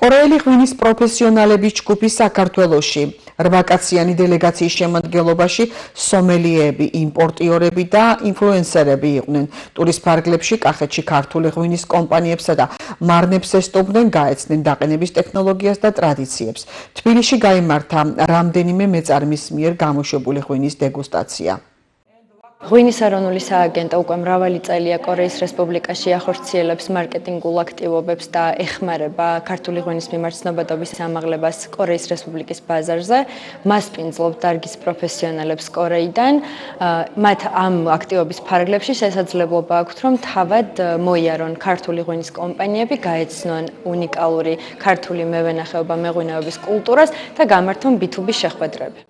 კორეელი ღვინის პროფესიონალების ჯგუფი საქართველოში 8 კაციანი დელეგაციის შემადგენლობაში სომელიეები, იმპორტიორები და ინფლუენსერები იყვნენ. ტურის ფარგლებში კახეთში ქართული ღვინის კომპანიებსა და მარნებს ესტუმრნენ, გაეცნენ დაყენების ტექნოლოგიას და ტრადიციებს. თბილისში გაიმართა რამდენიმე მეწარმის მიერ გამოშვებული ღვინის დეგუსტაცია. ღვინის ეროვნული სააგენტო უკვე მრავალი წელია კორეის რესპუბლიკაში ახორციელებს მარკეტინგულ აქტივობებს და ეხმარება ქართული ღვინის მიმართ ცნობადობის ამაღლებას კორეის რესპუბლიკის ბაზარზე. მას პინძლობ დარგის პროფესიონალებს კორეიდან. მათ ამ აქტივობის ფარგლებში შესაძლებლობა აქვთ, რომ თავად მოიარონ ქართული ღვინის კომპანიები, გაეცნონ უნიკალური ქართული მევენახეობა მეღვინეობის კულტურას და გამართონ B2B შეხვედრები.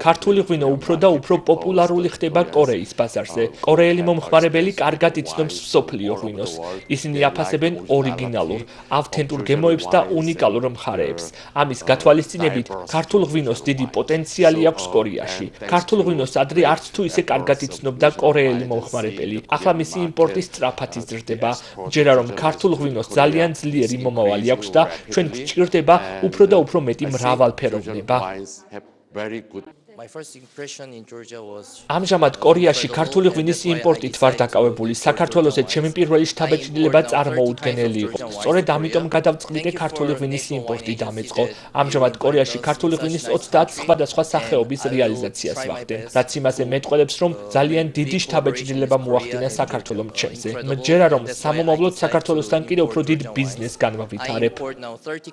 ქართული ღვინო უფრო და უფრო პოპულარული ხდება კორეის ბაზარზე. კორეელი მომხმარებელი კარგად იცნობს მსოფლიო ღვინოს. ისინი აფასებენ ორიგინალურ, ავთენტურ გემოებს და უნიკალურ მხარეებს. ამის გათვალისწინებით, ქართულ ღვინოს დიდი პოტენციალი აქვს კორეაში. ქართულ ღვინოს ადრე არც თუ ისე კარგად იცნობდა კორეელი მომხმარებელი. ახლა მისი იმპორტი სწრაფად იზრდება. მჯერა რომ ქართულ ღვინოს ძალიან ძლიერი მომავალი აქვს და ჩვენ გვჭირდება უფრო და უფრო მეტი მრავალფეროვნება. ამჟამად კორეაში ქართული ღვინის იმპორტით ვარ დაკავებული. საქართველოზე ჩემი პირველი შთაბეჭდილება წარმოუდგენელი იყო. სწორედ ამიტომ გადავწყვიტე ქართული ღვინის იმპორტი დამეწყო. ამჟამად კორეაში ქართული ღვინის 30 სხვადასხვა სახეობის რეალიზაციას ვახდენ, რაც იმაზე მეტყველებს, რომ ძალიან დიდი შთაბეჭდილება მოახდინა საქართველომ ჩემზე. მჯერა რომ სამომავლოდ საქართველოსთან კიდევ უფრო დიდ ბიზნესს განვავითარებ.